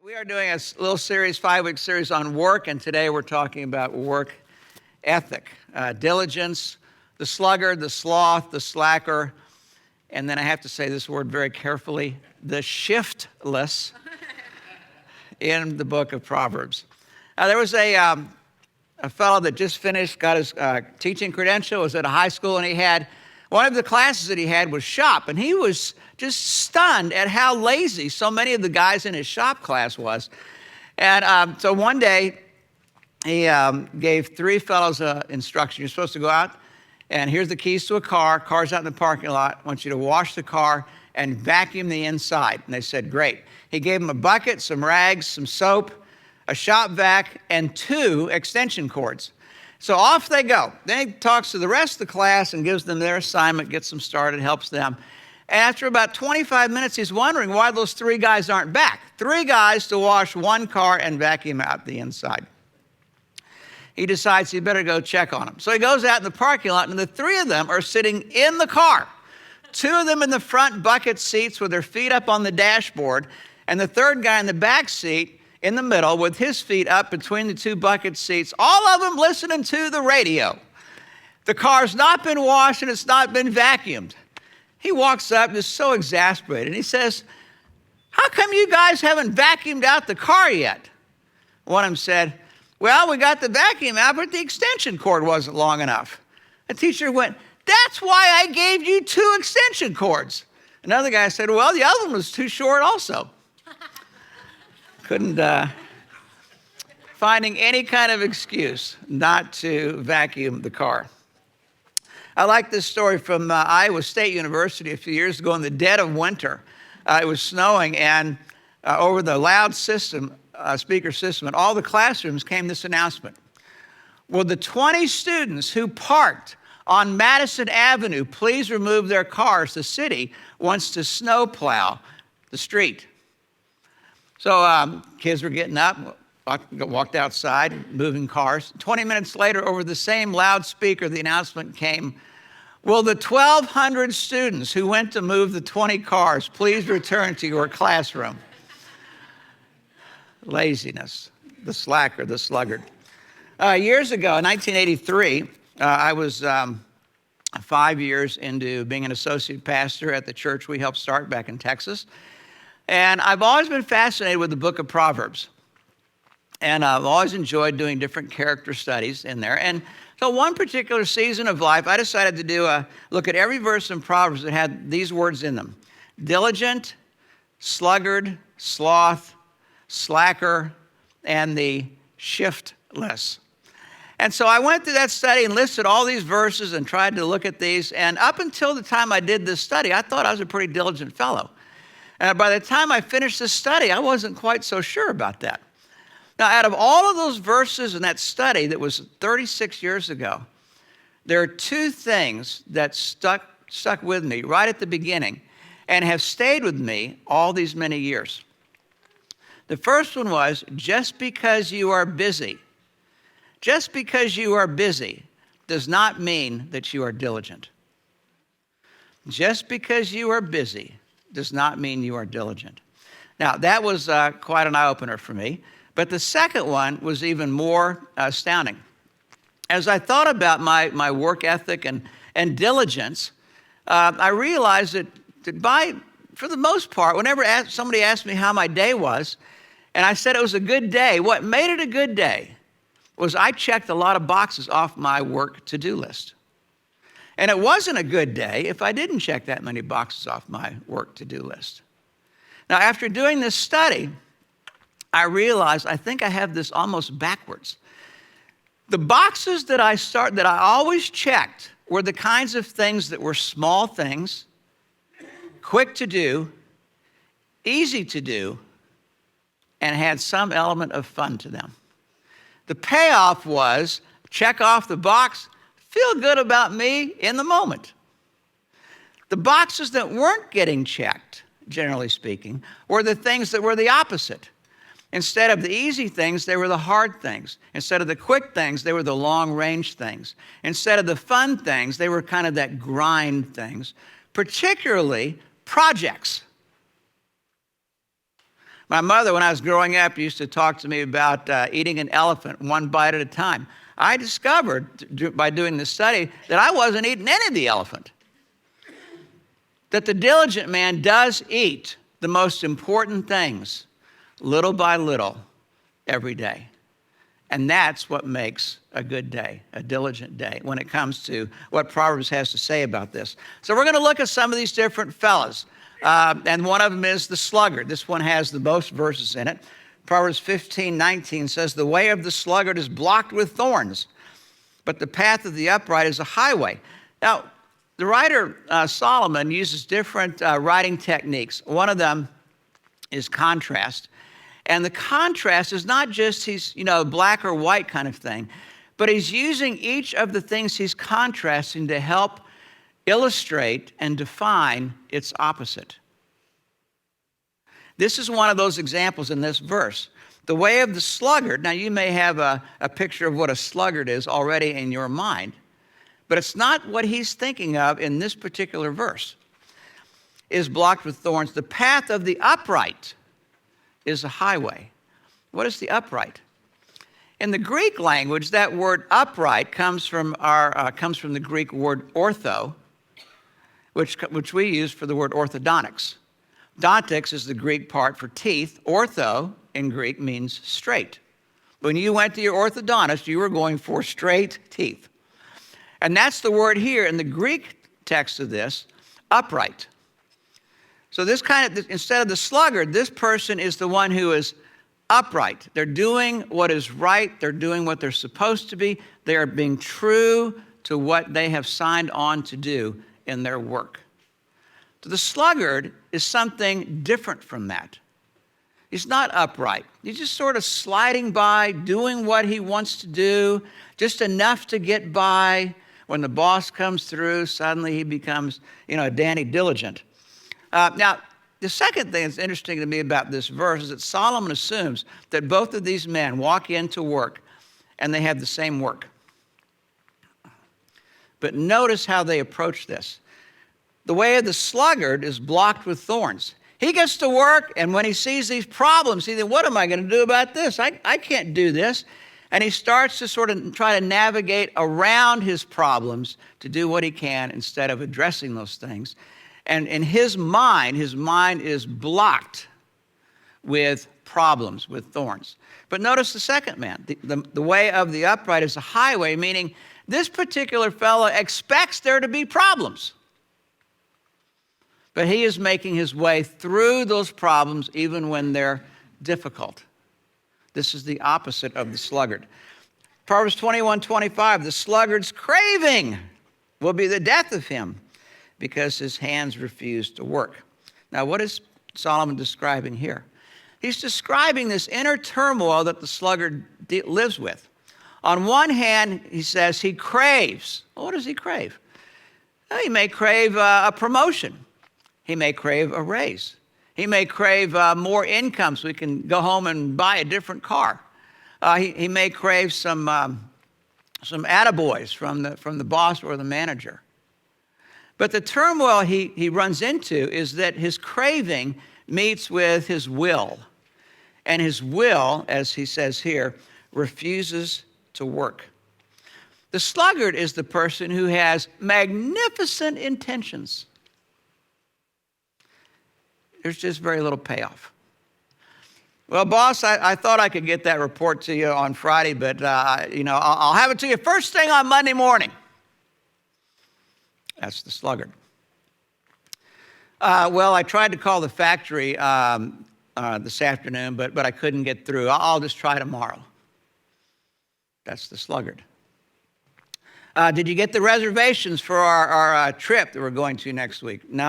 We are doing a little series, 5-week series on work, and today we're talking about work ethic, diligence, the sluggard, the sloth, the slacker, and then I have to say this word very carefully, the shiftless in the book of Proverbs. There was a fellow that just finished, got his teaching credential, was at a high school, and he had, one of the classes that he had was shop, and he was just stunned at how lazy so many of the guys in his shop class was. And so one day, he gave 3 fellows instruction. You're supposed to go out, and here's the keys to a car. Car's out in the parking lot. I want you to wash the car and vacuum the inside. And they said, great. He gave them a bucket, some rags, some soap, a shop vac, and 2 extension cords. So off they go. Then he talks to the rest of the class and gives them their assignment, gets them started, helps them. And after about 25 minutes, he's wondering why those 3 guys aren't back. 3 guys to wash 1 car and vacuum out the inside. He decides he better go check on them. So he goes out in the parking lot, and the 3 of them are sitting in the car. 2 of them in the front bucket seats with their feet up on the dashboard, and the 3rd guy in the back seat in the middle with his feet up between the 2 bucket seats, all of them listening to the radio. The car's not been washed and it's not been vacuumed. He walks up, just so exasperated, and he says, how come you guys haven't vacuumed out the car yet? One of them said, well, we got the vacuum out, but the extension cord wasn't long enough. The teacher went, that's why I gave you 2 extension cords. Another guy said, well, the other one was too short also. Couldn't, finding any kind of excuse not to vacuum the car. I like this story from Iowa State University a few years ago in the dead of winter. It was snowing, and over the loud system, speaker system, in all the classrooms came this announcement. Will the 20 students who parked on Madison Avenue please remove their cars? The city wants to snowplow the street. So kids were getting up, walked outside, moving cars. 20 minutes later, over the same loudspeaker, the announcement came, will the 1,200 students who went to move the 20 cars please return to your classroom? Laziness, the slacker, the sluggard. Years ago, in 1983, I was 5 years into being an associate pastor at the church we helped start back in Texas. And I've always been fascinated with the book of Proverbs. And I've always enjoyed doing different character studies in there. And so one particular season of life, I decided to do a look at every verse in Proverbs that had these words in them. Diligent, sluggard, sloth, slacker, and the shiftless. And so I went through that study and listed all these verses and tried to look at these. And up until the time I did this study, I thought I was a pretty diligent fellow. And by the time I finished this study, I wasn't quite so sure about that. Now, out of all of those verses in that study that was 36 years ago, there are 2 things that stuck with me right at the beginning and have stayed with me all these many years. The first one was, just because you are busy does not mean that you are diligent. Just because you are busy does not mean you are diligent. Now, that was quite an eye-opener for me. But the second one was even more astounding. As I thought about my work ethic and diligence, I realized that for the most part, whenever somebody asked me how my day was, and I said it was a good day, what made it a good day was I checked a lot of boxes off my work to-do list. And it wasn't a good day if I didn't check that many boxes off my work to-do list. Now, after doing this study, I realized I think I have this almost backwards. The boxes that I always checked were the kinds of things that were small things, quick to do, easy to do, and had some element of fun to them. The payoff was check off the box, feel good about me in the moment. The boxes that weren't getting checked, generally speaking, were the things that were the opposite. Instead of the easy things, they were the hard things. Instead of the quick things, they were the long-range things. Instead of the fun things, they were kind of that grind things, particularly projects. My mother, when I was growing up, used to talk to me about eating an elephant one bite at a time. I discovered by doing this study that I wasn't eating any of the elephant. That the diligent man does eat the most important things little by little every day. And that's what makes a good day, a diligent day, when it comes to what Proverbs has to say about this. So we're going to look at some of these different fellas. And one of them is the sluggard. This one has the most verses in it. Proverbs 15:19 says, "The way of the sluggard is blocked with thorns, but the path of the upright is a highway." Now, the writer Solomon uses different writing techniques. One of them is contrast. And the contrast is not just he's, black or white kind of thing, but he's using each of the things he's contrasting to help illustrate and define its opposite. This is one of those examples in this verse. The way of the sluggard, now you may have a picture of what a sluggard is already in your mind, but it's not what he's thinking of in this particular verse, is blocked with thorns. The path of the upright is a highway. What is the upright? In the Greek language, that word upright comes from the Greek word ortho, which we use for the word orthodontics. Dontics is the Greek part for teeth. Ortho in Greek means straight. When you went to your orthodontist, you were going for straight teeth. And that's the word here in the Greek text of this, upright. So this instead of the sluggard, this person is the one who is upright. They're doing what is right. They're doing what they're supposed to be. They are being true to what they have signed on to do in their work. So the sluggard is something different from that. He's not upright. He's just sort of sliding by, doing what he wants to do, just enough to get by. When the boss comes through, suddenly he becomes, Danny Diligent. Now, the second thing that's interesting to me about this verse is that Solomon assumes that both of these men walk into work and they have the same work. But notice how they approach this. The way of the sluggard is blocked with thorns. He gets to work, and when he sees these problems, he thinks, what am I going to do about this? I can't do this. And he starts to sort of try to navigate around his problems to do what he can instead of addressing those things. And in his mind is blocked with problems, with thorns. But notice the second man. The way of the upright is a highway, meaning this particular fellow expects there to be problems. But he is making his way through those problems even when they're difficult. This is the opposite of the sluggard. Proverbs 21:25, the sluggard's craving will be the death of him, because his hands refuse to work. Now, what is Solomon describing here? He's describing this inner turmoil that the sluggard lives with. On one hand, he says he craves. Well, what does he crave? Well, he may crave a promotion. He may crave a raise. He may crave more income so he can go home and buy a different car. He may crave some attaboys from the boss or the manager. But the turmoil he runs into is that his craving meets with his will. And his will, as he says here, refuses to work. The sluggard is the person who has magnificent intentions. There's just very little payoff. Well, boss, I thought I could get that report to you on Friday, but I'll have it to you first thing on Monday morning. That's the sluggard. Well, I tried to call the factory this afternoon, but I couldn't get through. I'll just try tomorrow. That's the sluggard. Did you get the reservations for our trip that we're going to next week? No,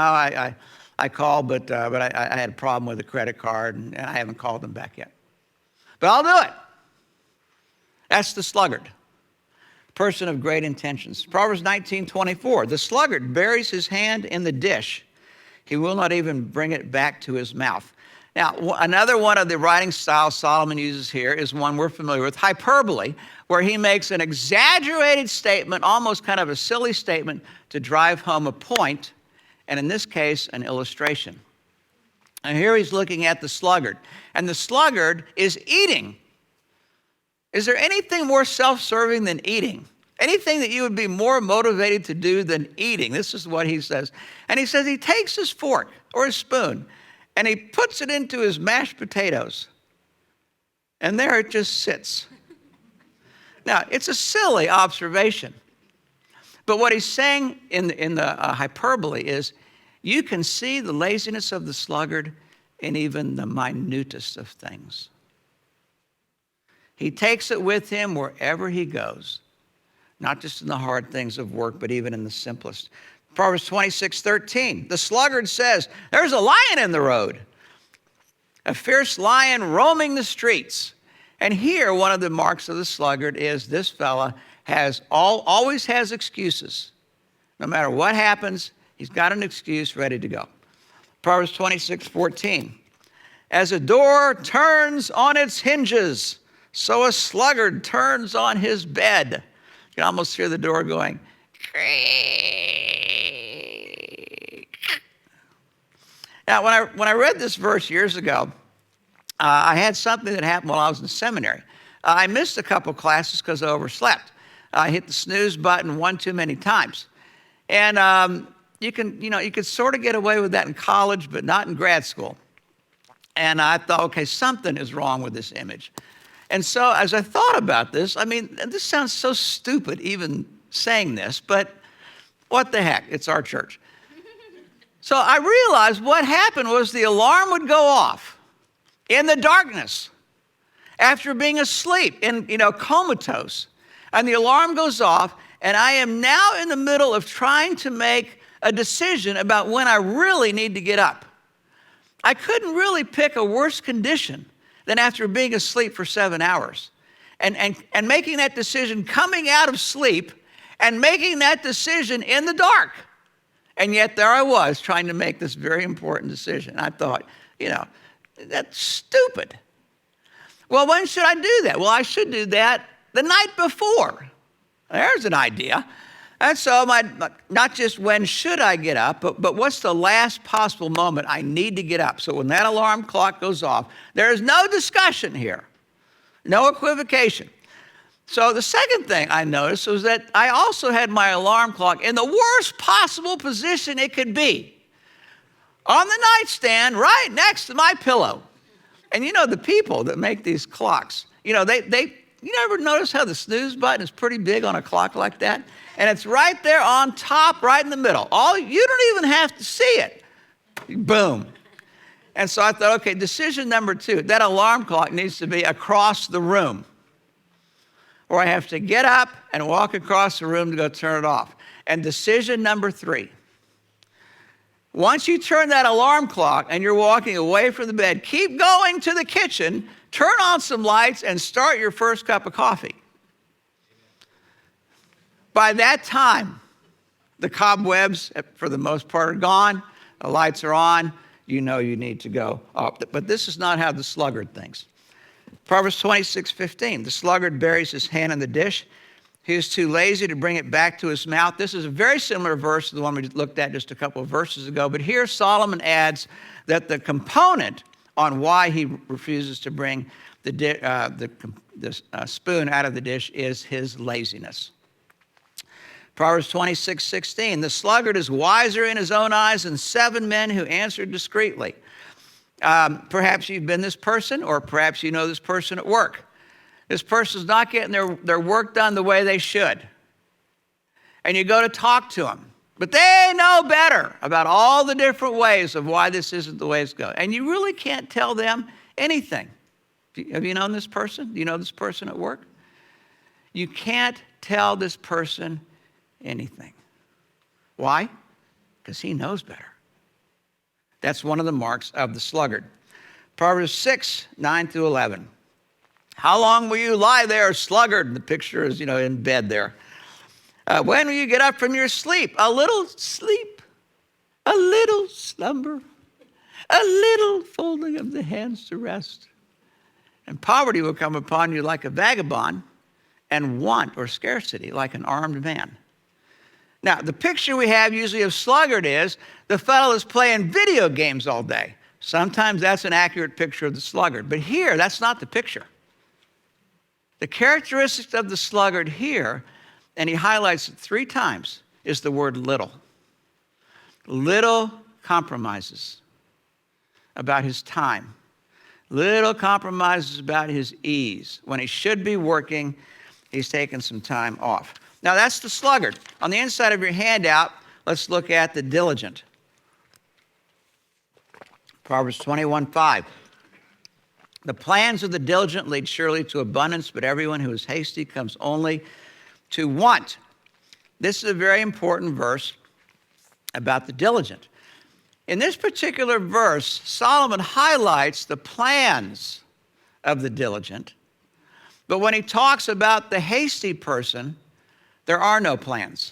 I called, but I had a problem with a credit card, and I haven't called them back yet. But I'll do it. That's the sluggard. Person of great intentions. Proverbs 19:24. The sluggard buries his hand in the dish. He will not even bring it back to his mouth. Now, another one of the writing styles Solomon uses here is one we're familiar with, hyperbole, where he makes an exaggerated statement, almost kind of a silly statement, to drive home a point, and in this case, an illustration. And here he's looking at the sluggard. And the sluggard is eating. Is there anything more self-serving than eating? Anything that you would be more motivated to do than eating? This is what he says. And he says he takes his fork or his spoon and he puts it into his mashed potatoes. And there it just sits. Now, it's a silly observation. But what he's saying in the hyperbole is, you can see the laziness of the sluggard in even the minutest of things. He takes it with him wherever he goes, not just in the hard things of work, but even in the simplest. Proverbs 26:13, the sluggard says, there's a lion in the road, a fierce lion roaming the streets. And here, one of the marks of the sluggard is this fella always has excuses. No matter what happens, he's got an excuse ready to go. Proverbs 26:14, as a door turns on its hinges, so a sluggard turns on his bed. You can almost hear the door going, creak. Now, when I read this verse years ago, I had something that happened while I was in seminary. I missed a couple classes because I overslept. I hit the snooze button one too many times. And you could sort of get away with that in college, but not in grad school. And I thought, okay, something is wrong with this image. And so as I thought about this, I mean, this sounds so stupid even saying this, but what the heck, it's our church. So I realized what happened was the alarm would go off in the darkness after being asleep in, comatose. And the alarm goes off, and I am now in the middle of trying to make a decision about when I really need to get up. I couldn't really pick a worse condition than after being asleep for 7 hours. And making that decision coming out of sleep and making that decision in the dark. And yet there I was trying to make this very important decision. I thought, that's stupid. Well, when should I do that? Well, I should do that the night before. There's an idea. And so not just when should I get up, but what's the last possible moment I need to get up? So when that alarm clock goes off, there is no discussion here, no equivocation. So the second thing I noticed was that I also had my alarm clock in the worst possible position it could be, on the nightstand right next to my pillow. And the people that make these clocks, you ever notice how the snooze button is pretty big on a clock like that? And it's right there on top, right in the middle. You don't even have to see it. Boom. And so I thought, okay, decision number 2, that alarm clock needs to be across the room, or I have to get up and walk across the room to go turn it off. And decision number 3, once you turn that alarm clock and you're walking away from the bed, keep going to the kitchen, turn on some lights, and start your first cup of coffee. By that time, the cobwebs, for the most part, are gone. The lights are on. You need to go up. But this is not how the sluggard thinks. Proverbs 26:15, the sluggard buries his hand in the dish. He is too lazy to bring it back to his mouth. This is a very similar verse to the one we looked at just a couple of verses ago. But here Solomon adds that the component on why he refuses to bring the spoon out of the dish is his laziness. Proverbs 26:16, the sluggard is wiser in his own eyes than 7 men who answer discreetly. Perhaps you've been this person, or perhaps you know this person at work. This person's not getting their work done the way they should. And you go to talk to them, but they know better about all the different ways of why this isn't the way it's going. And you really can't tell them anything. Have you known this person? Do you know this person at work? You can't tell this person anything. Why? Because he knows better. That's one of the marks of the sluggard. Proverbs 6:9-11. How long will you lie there, sluggard? The picture is, in bed there. When will you get up from your sleep? A little sleep, a little slumber, a little folding of the hands to rest. And poverty will come upon you like a vagabond, and want or scarcity like an armed man. Now, the picture we have usually of sluggard is the fellow is playing video games all day. Sometimes that's an accurate picture of the sluggard. But here, that's not the picture. The characteristics of the sluggard here, and he highlights it 3 times, is the word little. Little compromises about his time. Little compromises about his ease. When he should be working, he's taken some time off. Now that's the sluggard. On the inside of your handout, let's look at the diligent. Proverbs 21:5. The plans of the diligent lead surely to abundance, but everyone who is hasty comes only to want. This is a very important verse about the diligent. In this particular verse, Solomon highlights the plans of the diligent, but when he talks about the hasty person, there are no plans.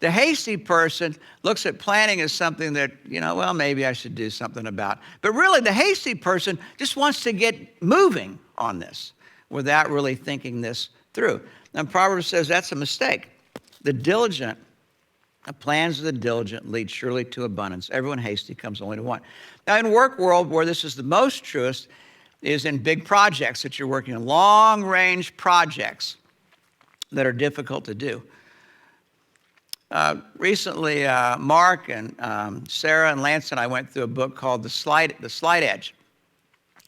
The hasty person looks at planning as something that, well, maybe I should do something about. But really, the hasty person just wants to get moving on this without really thinking this through. And Proverbs says that's a mistake. The plans of the diligent lead surely to abundance. Everyone hasty comes only to want. Now, in work world, where this is the most truest, is in big projects that you're working on, long-range projects that are difficult to do. Recently, Mark and Sarah and Lance and I went through a book called The Slight Edge.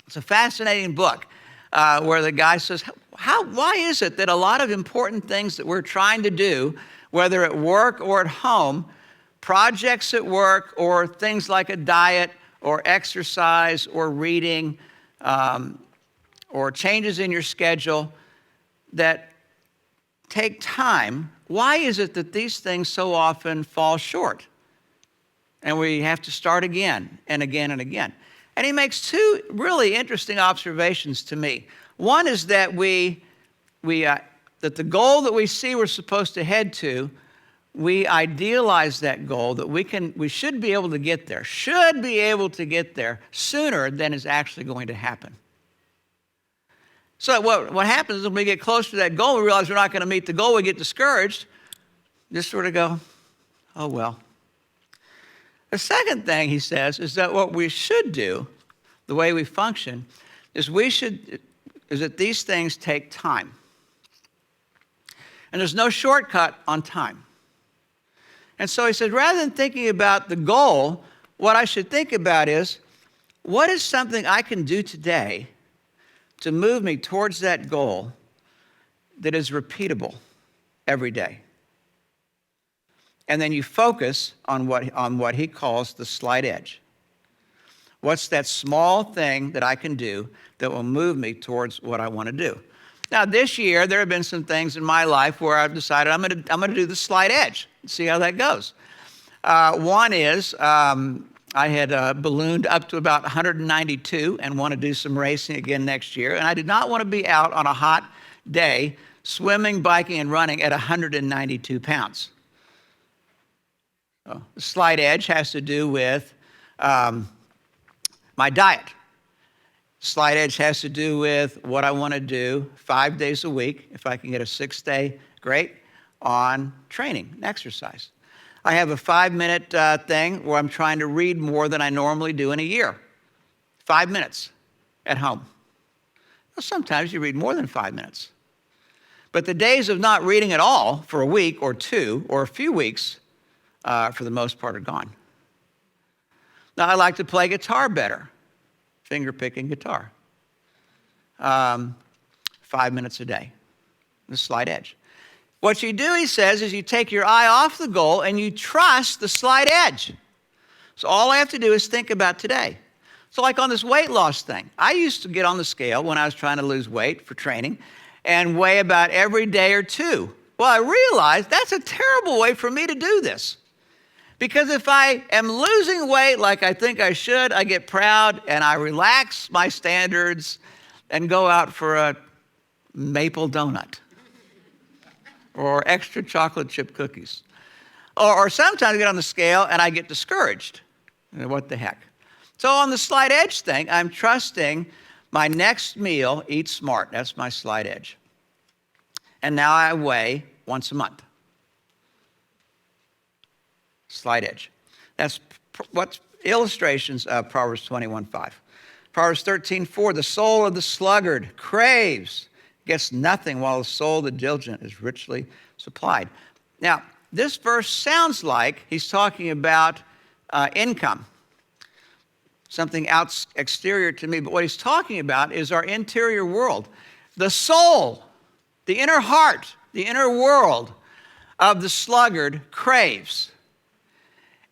It's a fascinating book where the guy says, why is it that a lot of important things that we're trying to do, whether at work or at home, projects at work or things like a diet or exercise or reading or changes in your schedule that take time, why is it that these things so often fall short? And we have to start again and again and again. And he makes 2 really interesting observations to me. One is that that the goal that we see we're supposed to head to, we idealize that goal, that we should be able to get there sooner than is actually going to happen. So what happens is when we get close to that goal, we realize we're not going to meet the goal, we get discouraged, just sort of go, oh well. The second thing he says is that what we should do, the way we function, is that these things take time. And there's no shortcut on time. And so he said, rather than thinking about the goal, what I should think about is, what is something I can do today to move me towards that goal that is repeatable every day? And then you focus on what he calls the slight edge. What's that small thing that I can do that will move me towards what I want to do? Now, this year, there have been some things in my life where I've decided I'm going to do the slight edge and see how that goes. One is I had ballooned up to about 192 and want to do some racing again next year. And I did not want to be out on a hot day swimming, biking, and running at 192 pounds. So, the slight edge has to do with my diet. Slight edge has to do with what I want to do 5 days a week, if I can get a 6-day, great, on training and exercise. I have a 5-minute thing where I'm trying to read more than I normally do in a year. 5 minutes at home. Well, sometimes you read more than 5 minutes. But the days of not reading at all for a week or 2 or a few weeks, for the most part, are gone. Now, I like to play guitar better. Finger-picking guitar. 5 minutes a day. The slight edge. What you do, he says, is you take your eye off the goal and you trust the slight edge. So all I have to do is think about today. So like on this weight loss thing, I used to get on the scale when I was trying to lose weight for training and weigh about every day or 2. Well, I realized that's a terrible way for me to do this. Because if I am losing weight like I think I should, I get proud and I relax my standards and go out for a maple donut or extra chocolate chip cookies. Or sometimes I get on the scale and I get discouraged. What the heck? So on the slight edge thing, I'm trusting my next meal, eat smart. That's my slight edge. And now I weigh once a month. Slight edge. That's what illustrations of Proverbs 21:5. Proverbs 13:4, the soul of the sluggard craves, gets nothing, while the soul of the diligent is richly supplied. Now, this verse sounds like he's talking about income, something exterior to me, but what he's talking about is our interior world. The soul, the inner heart, the inner world of the sluggard craves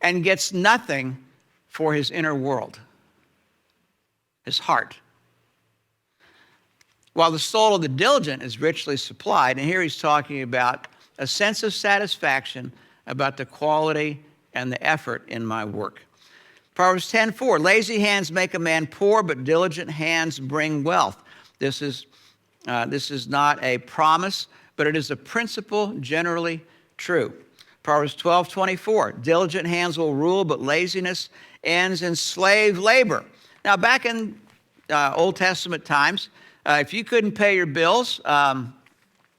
and gets nothing for his inner world, his heart. While the soul of the diligent is richly supplied, and here he's talking about a sense of satisfaction about the quality and the effort in my work. Proverbs 10:4, lazy hands make a man poor, but diligent hands bring wealth. This is not a promise, but it is a principle generally true. Proverbs 12:24, diligent hands will rule, but laziness ends in slave labor. Now, back in Old Testament times, if you couldn't pay your bills,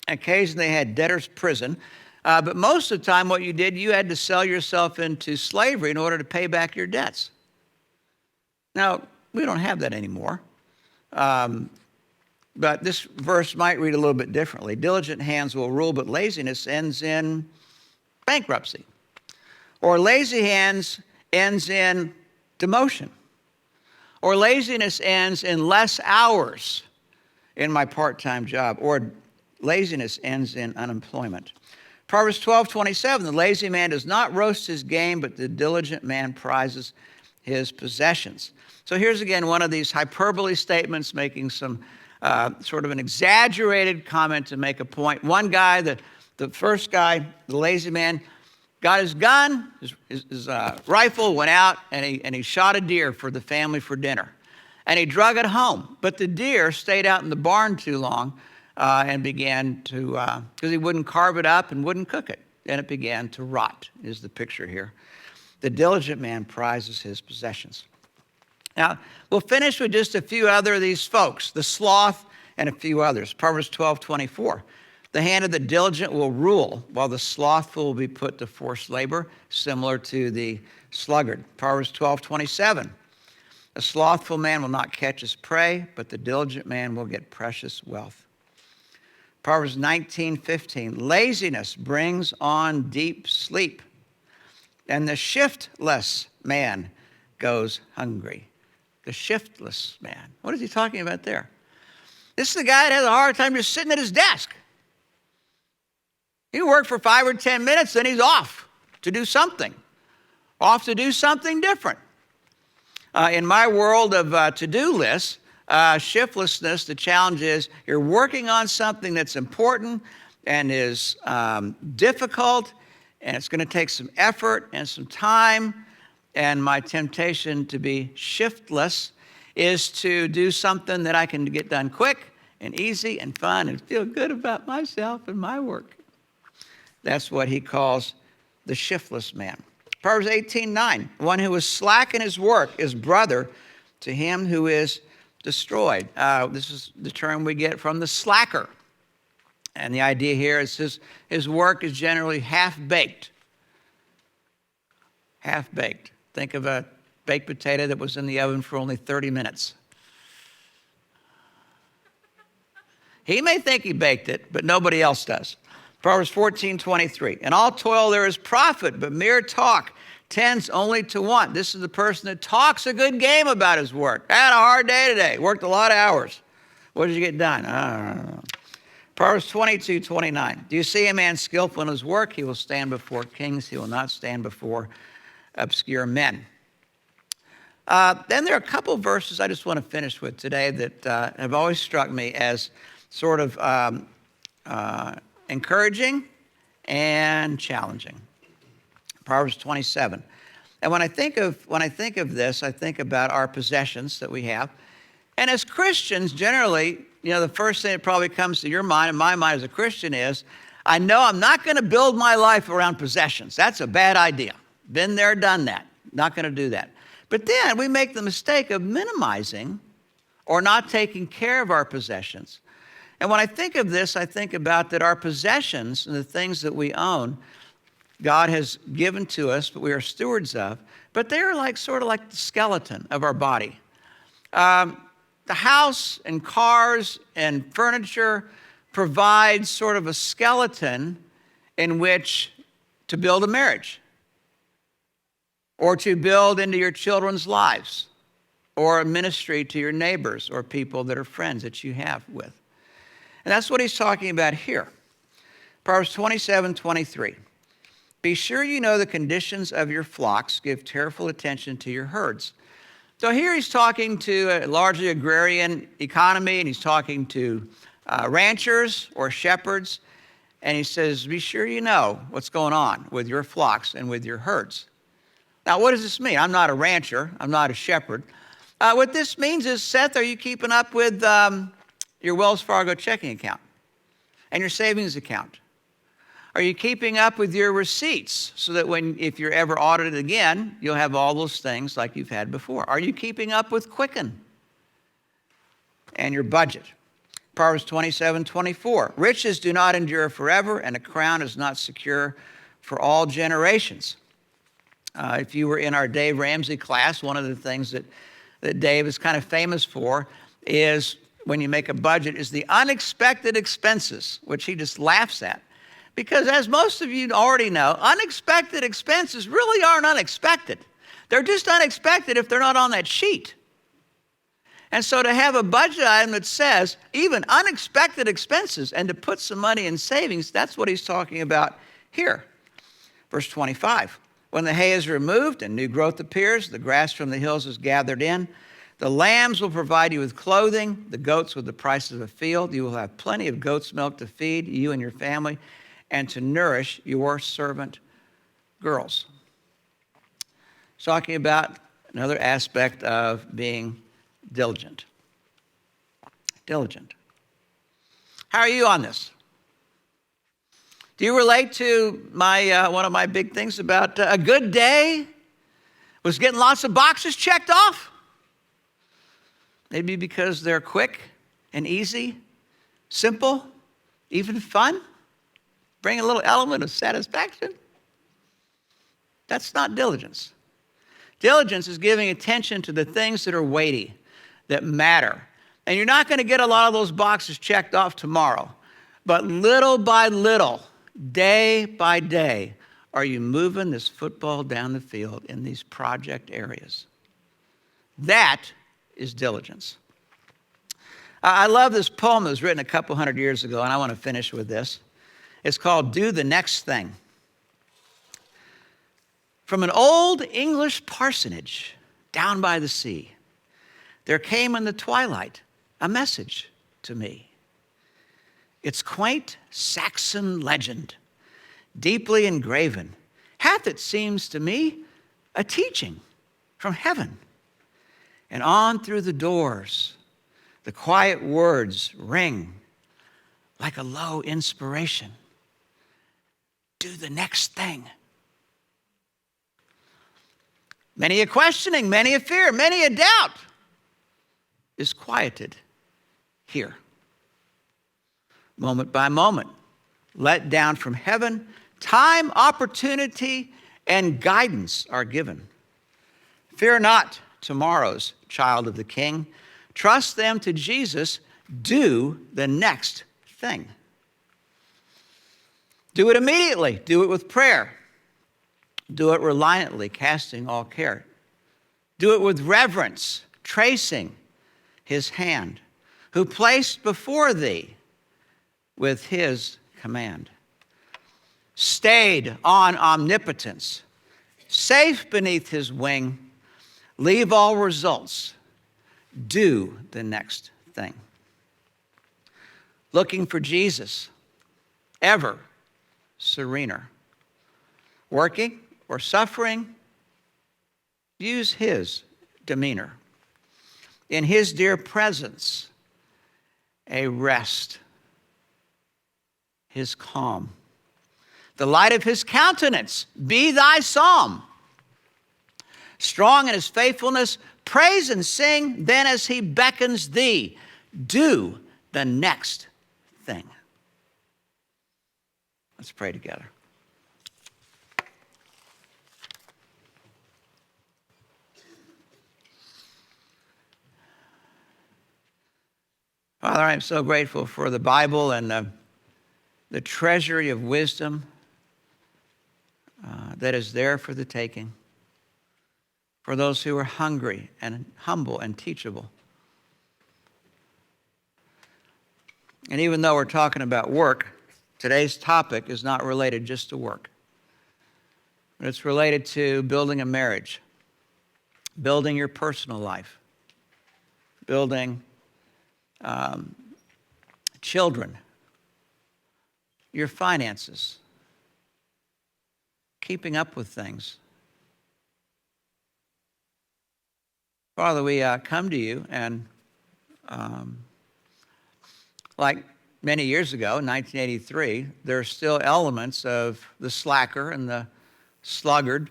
occasionally they had debtor's prison. But most of the time what you did, you had to sell yourself into slavery in order to pay back your debts. Now, we don't have that anymore. But this verse might read a little bit differently. Diligent hands will rule, but laziness ends in bankruptcy. Or lazy hands ends in demotion. Or laziness ends in less hours in my part-time job. Or laziness ends in unemployment. Proverbs 12:27, the lazy man does not roast his game, but the diligent man prizes his possessions. So here's again one of these hyperbole statements making some sort of an exaggerated comment to make a point. One guy, the first guy, the lazy man, got his gun, his rifle, went out, and he shot a deer for the family for dinner. And he drug it home. But the deer stayed out in the barn too long and began to, because he wouldn't carve it up and wouldn't cook it. And it began to rot, is the picture here. The diligent man prizes his possessions. Now, we'll finish with just a few other of these folks, the sloth and a few others. Proverbs 12:24. The hand of the diligent will rule, while the slothful will be put to forced labor, similar to the sluggard. Proverbs 12:27. A slothful man will not catch his prey, but the diligent man will get precious wealth. Proverbs 19:15. Laziness brings on deep sleep, and the shiftless man goes hungry. The shiftless man. What is he talking about there? This is the guy that has a hard time just sitting at his desk. He worked for 5 or 10 minutes, then he's off to do something. Off to do something different. In my world of to-do lists, shiftlessness, the challenge is you're working on something that's important and is difficult, and it's going to take some effort and some time. And my temptation to be shiftless is to do something that I can get done quick and easy and fun and feel good about myself and my work. That's what he calls the shiftless man. Proverbs 18:9, one who is slack in his work is brother to him who is destroyed. This is the term we get from the slacker. And the idea here is his work is generally half-baked. Half-baked. Think of a baked potato that was in the oven for only 30 minutes. He may think he baked it, but nobody else does. Proverbs 14:23. In all toil there is profit, but mere talk tends only to want. This is the person that talks a good game about his work. I had a hard day today. Worked a lot of hours. What did you get done? I don't know. Proverbs 22:29. Do you see a man skillful in his work? He will stand before kings. He will not stand before obscure men. Then there are a couple of verses I just want to finish with today that have always struck me as sort of encouraging and challenging. Proverbs 27. And when I think of this, I think about our possessions that we have. And as Christians, generally, the first thing that probably comes to your mind and my mind as a Christian is, I know I'm not going to build my life around possessions. That's a bad idea. Been there, done that. Not going to do that. But then we make the mistake of minimizing or not taking care of our possessions. And when I think of this, I think about that our possessions and the things that we own, God has given to us, but we are stewards of. but they're sort of like the skeleton of our body. The house and cars and furniture provide sort of a skeleton in which to build a marriage, or to build into your children's lives, or a ministry to your neighbors or people that are friends that you have with. And that's what he's talking about here. Proverbs 27:23. Be sure you know the conditions of your flocks. Give careful attention to your herds. So here he's talking to a largely agrarian economy, and he's talking to ranchers or shepherds. And he says, be sure you know what's going on with your flocks and with your herds. Now, what does this mean? I'm not a rancher. I'm not a shepherd. What this means is, Seth, are you keeping up with your Wells Fargo checking account and your savings account? Are you keeping up with your receipts so that if you're ever audited again, you'll have all those things like you've had before? Are you keeping up with Quicken and your budget? Proverbs 27:24. Riches do not endure forever, and a crown is not secure for all generations. If you were in our Dave Ramsey class, one of the things that Dave is kind of famous for is, when you make a budget, is the unexpected expenses, which he just laughs at. Because as most of you already know, unexpected expenses really aren't unexpected. They're just unexpected if they're not on that sheet. And so to have a budget item that says even unexpected expenses and to put some money in savings, that's what he's talking about here. Verse 25. When the hay is removed and new growth appears, the grass from the hills is gathered in. The lambs will provide you with clothing, the goats with the price of a field. You will have plenty of goat's milk to feed you and your family, and to nourish your servant girls. Talking about another aspect of being diligent. Diligent. How are you on this? Do you relate to my one of my big things about a good day was getting lots of boxes checked off? Maybe because they're quick and easy, simple, even fun. Bring a little element of satisfaction. That's not diligence. Diligence is giving attention to the things that are weighty, that matter. And you're not going to get a lot of those boxes checked off tomorrow. But little by little, day by day, are you moving this football down the field in these project areas? That is diligence. I love this poem that was written a couple hundred years ago, and I want to finish with this. It's called Do the Next Thing. From an old English parsonage down by the sea, there came in the twilight a message to me. Its quaint Saxon legend, deeply engraven, hath, it seems to me, a teaching from heaven. And on through the doors, the quiet words ring like a low inspiration. Do the next thing. Many a questioning, many a fear, many a doubt is quieted here. Moment by moment, let down from heaven, time, opportunity, and guidance are given. Fear not tomorrow's child of the King. Trust them to Jesus. Do the next thing. Do it immediately. Do it with prayer. Do it reliantly, casting all care. Do it with reverence, tracing his hand, who placed before thee with his command. Stayed on omnipotence, safe beneath his wing, leave all results. Do the next thing. Looking for Jesus, ever serener. Working or suffering, use his demeanor. In his dear presence, a rest, his calm. The light of his countenance be thy psalm. Strong in his faithfulness, praise and sing, then as he beckons thee, do the next thing. Let's pray together. Father, I am so grateful for the Bible and the treasury of wisdom that is there for the taking, for those who are hungry and humble and teachable. And even though we're talking about work, today's topic is not related just to work, but it's related to building a marriage, building your personal life, building children, your finances, keeping up with things. Father, we come to you and like many years ago, in 1983, there are still elements of the slacker and the sluggard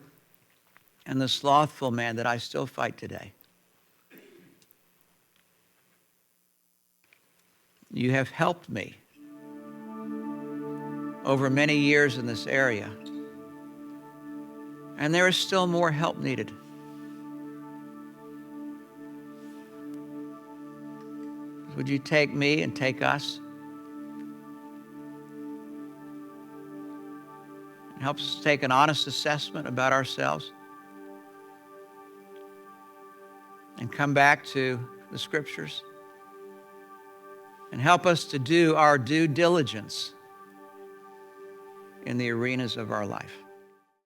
and the slothful man that I still fight today. You have helped me over many years in this area, and there is still more help needed. Would you take me and take us? It helps us take an honest assessment about ourselves and come back to the Scriptures and help us to do our due diligence in the arenas of our life.